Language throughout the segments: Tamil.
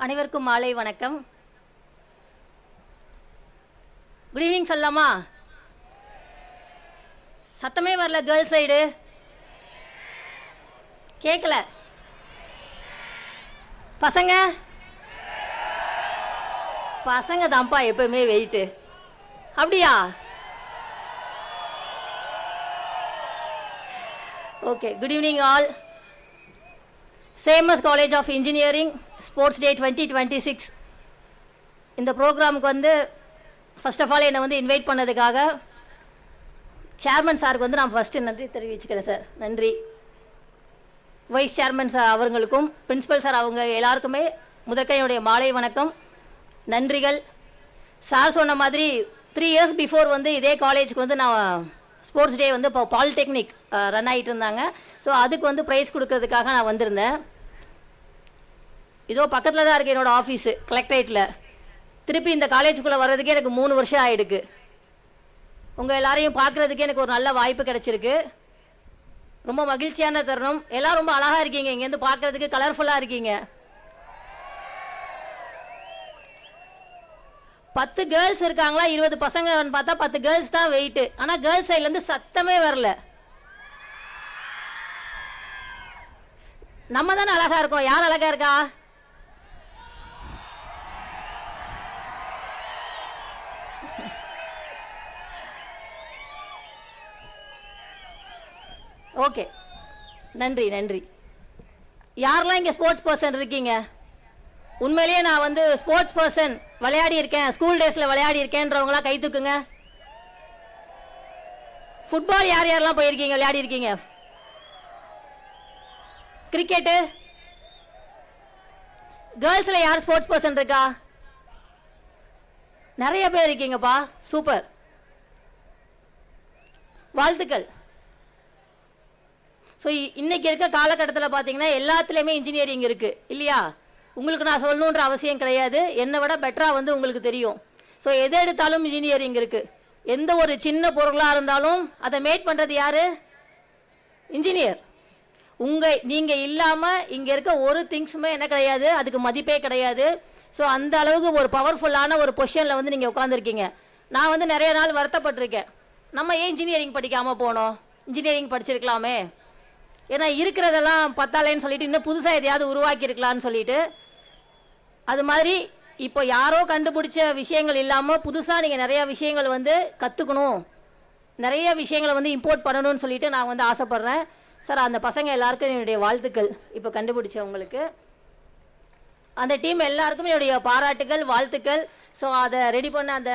அனைவருக்கும் மாலை வணக்கம். குட் ஈவினிங் சொல்லலாமா? சத்தமே வரல. கேர்ள்ஸ் சைடு கேட்கல. பசங்க பசங்க தான்ப்பா எப்பவுமே வெயிட்டு. அப்படியா? ஓகே. Good evening all. சேமஸ் college of engineering sports day 2026 இந்த ப்ரோக்ராமுக்கு வந்து ஃபர்ஸ்ட் ஆஃப் ஆல் என்னை வந்து இன்வைட் பண்ணதுக்காக சேர்மன் சாருக்கு வந்து நான் ஃபஸ்ட்டு நன்றி தெரிவிச்சுக்கிறேன் சார். நன்றி. வைஸ் சேர்மன் சார் அவர்களுக்கும் பிரின்ஸிபல் சார் அவங்க எல்லாருக்குமே முதற்கையுடைய மாலை வணக்கம், நன்றிகள். சார் சொன்ன மாதிரி 3 years பிஃபோர் வந்து இதே காலேஜுக்கு வந்து நான் ஸ்போர்ட்ஸ் டே வந்து இப்போ பாலிடெக்னிக் ரன் ஆகிட்டு இருந்தாங்க. ஸோ அதுக்கு வந்து ப்ரைஸ் கொடுக்கறதுக்காக நான் வந்திருந்தேன். இதோ பக்கத்தில் தான் இருக்குது என்னோடய ஆஃபீஸு, கலெக்டரேட்டில். திருப்பி இந்த காலேஜுக்குள்ளே வர்றதுக்கே எனக்கு 3 வருஷம் ஆகிடுக்கு. உங்கள் எல்லாரையும் பார்க்குறதுக்கே எனக்கு ஒரு நல்ல வாய்ப்பு கிடச்சிருக்கு. ரொம்ப மகிழ்ச்சியான தருணம். எல்லோரும் ரொம்ப அழகாக இருக்கீங்க. இங்கேருந்து பார்க்குறதுக்கு கலர்ஃபுல்லாக இருக்கீங்க. 10 கேர்ள்ஸ் இருக்காங்களா, 20 பசங்கன்னு பார்த்தா 10 கேர்ள்ஸ் தான் வெயிட்டு. ஆனால் கேர்ள்ஸ் சைட்லேருந்து சத்தமே வரல. நம்ம தானே அழகாக இருக்கோம். யார் அழகாக இருக்கா? ஓகே, நன்றி நன்றி. யாரெல்லாம் இங்கே ஸ்போர்ட்ஸ் பர்சன் இருக்கீங்க? உண்மையிலேயே நான் வந்து ஸ்போர்ட்ஸ் பர்சன், விளையாடி இருக்கேன், ஸ்கூல் டேஸில் விளையாடி இருக்கேன்றவங்களாம் கை தூக்குங்க. ஃபுட்பால் யார் யாரெல்லாம் போயிருக்கீங்க, விளையாடி இருக்கீங்க? கிரிக்கெட்டு? கேர்ள்ஸில் யார் ஸ்போர்ட்ஸ் பர்சன் இருக்கா? நிறைய பேர் இருக்கீங்கப்பா, சூப்பர், வாழ்த்துக்கள். ஸோ இன்னைக்கு இருக்க காலகட்டத்தில் பார்த்தீங்கன்னா எல்லாத்துலேயுமே இன்ஜினியரிங் இருக்குது இல்லையா? உங்களுக்கு நான் சொல்லணுன்ற அவசியம் கிடையாது, என்னை விட பெட்டராக வந்து உங்களுக்கு தெரியும். ஸோ எதை எடுத்தாலும் இன்ஜினியரிங் இருக்குது. எந்த ஒரு சின்ன பொருளாக இருந்தாலும் அதை மேட் பண்ணுறது யார்? இன்ஜினியர். நீங்கள் இல்லாமல் இங்கே இருக்க ஒரு திங்ஸுமே என்ன கிடையாது, அதுக்கு மதிப்பே கிடையாது. ஸோ அந்த அளவுக்கு ஒரு பவர்ஃபுல்லான ஒரு பொசிஷனில் வந்து நீங்கள் உட்காந்துருக்கீங்க. நான் வந்து நிறைய நாள் வருத்தப்பட்டிருக்கேன், நம்ம ஏன் இன்ஜினியரிங் படிக்காமல் போனோம், இன்ஜினியரிங் படிச்சிருக்கலாமே, ஏன்னா இருக்கிறதெல்லாம் பத்தாலேன்னு சொல்லிட்டு இன்னும் புதுசாக எதையாவது உருவாக்கியிருக்கலான்னு சொல்லிட்டு. அது மாதிரி இப்போ யாரோ கண்டுபிடிச்ச விஷயங்கள் இல்லாமல் புதுசாக நீங்கள் நிறையா விஷயங்கள் வந்து கற்றுக்கணும், நிறைய விஷயங்களை வந்து இம்போர்ட் பண்ணணும்னு சொல்லிட்டு நான் வந்து ஆசைப்பட்றேன் சார். அந்த பசங்க எல்லாருக்கும் என்னுடைய வாழ்த்துக்கள். இப்போ கண்டுபிடிச்சவங்களுக்கு, அந்த டீம் எல்லாருக்கும் என்னுடைய பாராட்டுகள், வாழ்த்துக்கள். ஸோ அதை ரெடி பண்ண அந்த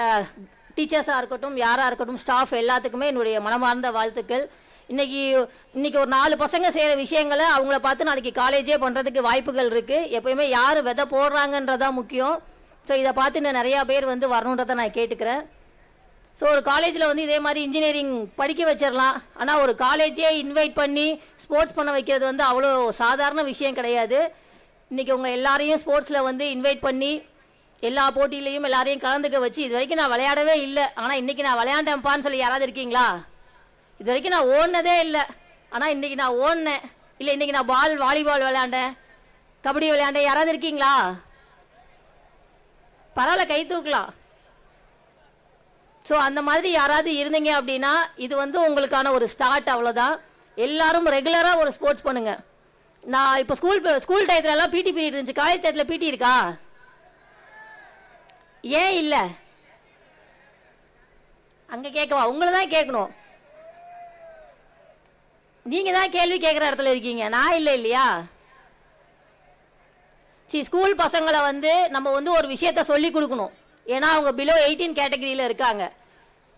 டீச்சர்ஸாக இருக்கட்டும், யாராக இருக்கட்டும், ஸ்டாஃப் எல்லாத்துக்குமே என்னுடைய மனமார்ந்த வாழ்த்துக்கள். இன்னைக்கு ஒரு 4 பசங்க செய்கிற விஷயங்களை அவங்கள பார்த்து நாளைக்கு காலேஜே பண்ணுறதுக்கு வாய்ப்புகள் இருக்குது. எப்போயுமே யார் விதை போடுறாங்கன்றதான் முக்கியம். ஸோ இதை பார்த்து இன்னும் நிறையா பேர் வந்து வரணுன்றதை நான் கேட்டுக்கிறேன். ஸோ ஒரு காலேஜில் வந்து இதே மாதிரி இன்ஜினியரிங் படிக்க வச்சிடலாம், ஆனால் ஒரு காலேஜே இன்வைட் பண்ணி ஸ்போர்ட்ஸ் பண்ண வைக்கிறது வந்து அவ்வளோ சாதாரண விஷயம் கிடையாது. இன்றைக்கி உங்கள் எல்லாரையும் ஸ்போர்ட்ஸில் வந்து இன்வைட் பண்ணி எல்லா போட்டியிலையும் எல்லாரையும் கலந்துக்க வச்சு, இது வரைக்கும் நான் விளையாடவே இல்லை, ஆனால் இன்றைக்கி நான் விளையாண்டேன்ப்பான்னு சொல்லி யாராவது இருக்கீங்களா? இது வரைக்கும் நான் ஓடினதே இல்லை, ஆனால் இன்றைக்கி நான் ஓடினேன், இல்லை இன்றைக்கி நான் வாலிபால் விளையாண்டேன், கபடி விளையாண்டேன், யாராவது இருக்கீங்களா? பரவாயில்ல, கை தூக்கலாம். ஸோ அந்த மாதிரி யாராவது இருந்தீங்க அப்படின்னா இது வந்து உங்களுக்கான ஒரு ஸ்டார்ட், அவ்வளோதான். எல்லாரும் ரெகுலராக ஒரு ஸ்போர்ட்ஸ் பண்ணுங்க. நான் இப்போ ஸ்கூல் டயத்துலலாம் பிடி பீரியட் இருந்துச்சு, காலேஜ் டயத்தில் பிடி இருக்கா? ஏன் இல்லை? அங்கே கேட்கவா? உங்களை தான் கேட்கணும். நீங்கள் தான் கேள்வி கேட்குற இடத்துல இருக்கீங்க, நான் இல்லை இல்லையா? ஸ்கூல் பசங்களை வந்து நம்ம வந்து ஒரு விஷயத்த சொல்லி கொடுக்கணும், ஏன்னா அவங்க பிலோ 18 கேட்டகரியில் இருக்காங்க.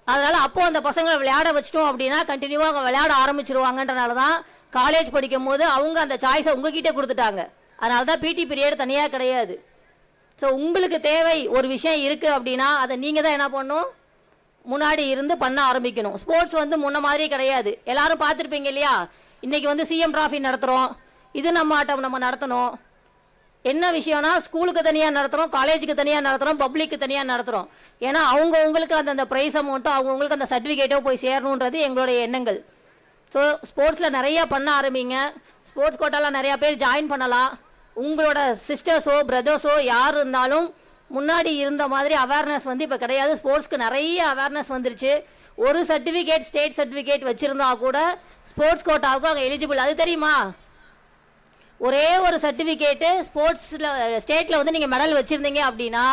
அதனால் அப்போ அந்த பசங்களை விளையாட வச்சிட்டோம் அப்படின்னா கண்டினியூவாக அவங்க விளையாட ஆரம்பிச்சிருவாங்கன்றனால தான் காலேஜ் படிக்கும் போது அவங்க அந்த சாய்ஸை உங்ககிட்ட கொடுத்துட்டாங்க. அதனால தான் பிடி பீரியட் தனியாக கிடையாது. ஸோ உங்களுக்கு தேவை ஒரு விஷயம் இருக்குது அப்படின்னா அதை நீங்கள் தான் என்ன பண்ணணும், முன்னாடி இருந்து பண்ண ஆரம்பிக்கணும். ஸ்போர்ட்ஸ் வந்து முன்ன மாதிரி கிடையாது. எல்லாரும் பார்த்துருப்பீங்க இல்லையா? இன்னைக்கு வந்து சிஎம் டிராஃபி நடத்துகிறோம், இது நம்ம ஆட்டம் நம்ம நடத்தணும். என்ன விஷயம்னா ஸ்கூலுக்கு தனியாக நடத்துகிறோம், காலேஜுக்கு தனியாக நடத்துகிறோம், பப்ளிக்கு தனியாக நடத்துகிறோம். ஏன்னா அவங்கவுங்களுக்கு அந்த ப்ரைஸ் அமௌண்ட்டோ அவங்கவுங்களுக்கு அந்த சர்டிஃபிகேட்டோ போய் சேரணுன்றது எங்களுடைய எண்ணங்கள். ஸோ ஸ்போர்ட்ஸில் நிறையா பண்ண ஆரம்பிங்க. ஸ்போர்ட்ஸ் கோட்டாவில் நிறையா பேர் ஜாயின் பண்ணலாம். உங்களோட சிஸ்டர்ஸோ பிரதர்ஸோ யார் இருந்தாலும் முன்னாடி இருந்த மாதிரி அவேர்னஸ் வந்து இப்போ கிடையாது. ஸ்போர்ட்ஸ்க்கு நிறைய அவேர்னஸ் வந்துருச்சு. ஒரு சர்டிஃபிகேட் ஸ்டேட் சர்டிஃபிகேட் வச்சுருந்தா கூட ஸ்போர்ட்ஸ் கோட்டாவுக்கு அவங்க எலிஜிபிள். அது தெரியுமா? ஒரே ஒரு சர்டிஃபிகேட்டு ஸ்போர்ட்ஸில் ஸ்டேட்டில் வந்து நீங்கள் மெடல் வச்சுருந்தீங்க அப்படின்னா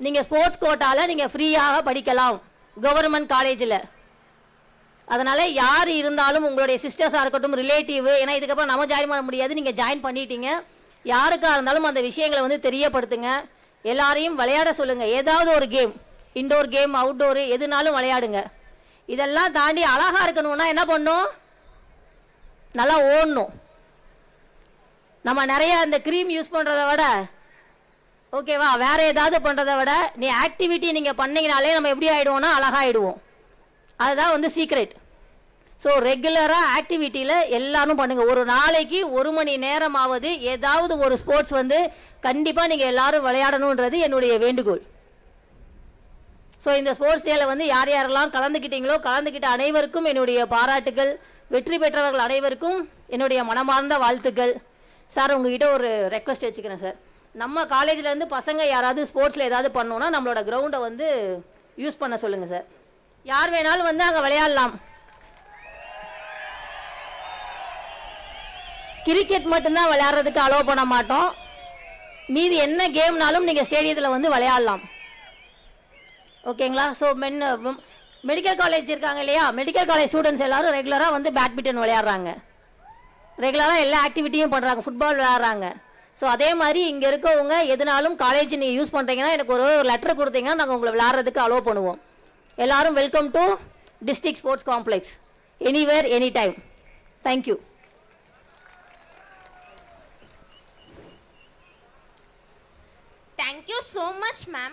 நீங்கள் ஸ்போர்ட்ஸ் கோட்டாவில் நீங்கள் ஃப்ரீயாக படிக்கலாம் கவர்மெண்ட் காலேஜில். அதனால் யார் இருந்தாலும் உங்களுடைய சிஸ்டர்ஸாக இருக்கட்டும், ரிலேட்டிவ், ஏன்னா இதுக்கப்புறம் நம்ம ஜாயின் பண்ண முடியாது, நீங்கள் ஜாயின் பண்ணிட்டீங்க, யாருக்காக இருந்தாலும் அந்த விஷயங்களை வந்து தெரியப்படுத்துங்க. எல்லாரையும் விளையாட சொல்லுங்கள். ஏதாவது ஒரு கேம், இன்டோர் கேம், அவுட்டோரு, எதுனாலும் விளையாடுங்க. இதெல்லாம் தாண்டி அழகாக இருக்கணும்னா என்ன பண்ணணும்? நல்லா ஓடணும். நம்ம நிறைய அந்த க்ரீம் யூஸ் பண்ணுறத விட, ஓகேவா, வேறு ஏதாவது பண்ணுறதை விட நீ ஆக்டிவிட்டி நீங்கள் பண்ணிங்கனாலே நம்ம எப்படி ஆகிடுவோம்னா அழகாகிடுவோம். அதுதான் வந்து சீக்ரெட். ஸோ ரெகுலராக ஆக்டிவிட்டியில் எல்லாரும் பண்ணுங்கள். ஒரு நாளைக்கு 1 மணி நேரமாவது ஏதாவது ஒரு ஸ்போர்ட்ஸ் வந்து கண்டிப்பாக நீங்கள் எல்லாரும் விளையாடணுன்றது என்னுடைய வேண்டுகோள். ஸோ இந்த ஸ்போர்ட்ஸ் டேயில் வந்து யார் யாரெல்லாம் கலந்துக்கிட்டீங்களோ கலந்துக்கிட்ட அனைவருக்கும் என்னுடைய பாராட்டுகள். வெற்றி பெற்றவர்கள் அனைவருக்கும் என்னுடைய மனமார்ந்த வாழ்த்துக்கள். சார், உங்ககிட்ட ஒரு ரெக்வஸ்ட் வச்சுக்கிறேன் சார். நம்ம காலேஜ்லேருந்து பசங்க யாராவது ஸ்போர்ட்ஸில் ஏதாவது பண்ணோன்னா நம்மளோட கிரவுண்டை வந்து யூஸ் பண்ண சொல்லுங்கள் சார். யார் வேணாலும் வந்து அங்கே விளையாடலாம். கிரிக்கெட் மட்டும்தான் விளையாடுறதுக்கு அலோவ் பண்ண மாட்டோம். மீதி என்ன கேம்னாலும் நீங்கள் ஸ்டேடியத்தில் வந்து விளையாடலாம். ஓகேங்களா? ஸோ மெடிக்கல் காலேஜ் இருக்காங்க இல்லையா, மெடிக்கல் காலேஜ் ஸ்டூடெண்ட்ஸ் எல்லாரும் ரெகுலராக வந்து பேட்மிண்டன் விளையாடுறாங்க, ரெகுலராக எல்லா ஆக்டிவிட்டியும் பண்ணுறாங்க, ஃபுட்பால் விளையாடுறாங்க. ஸோ அதே மாதிரி இங்கே இருக்கவங்க எதுனாலும் காலேஜ் நீங்கள் யூஸ் பண்ணுறீங்கன்னா எனக்கு ஒரு லெட்டர் கொடுத்தீங்கன்னா நாங்கள் உங்களை விளையாடுறதுக்கு அலோவ் பண்ணுவோம். எல்லாரும் welcome to district sports complex, anywhere any time. Thank you. Thank you so much, ma'am.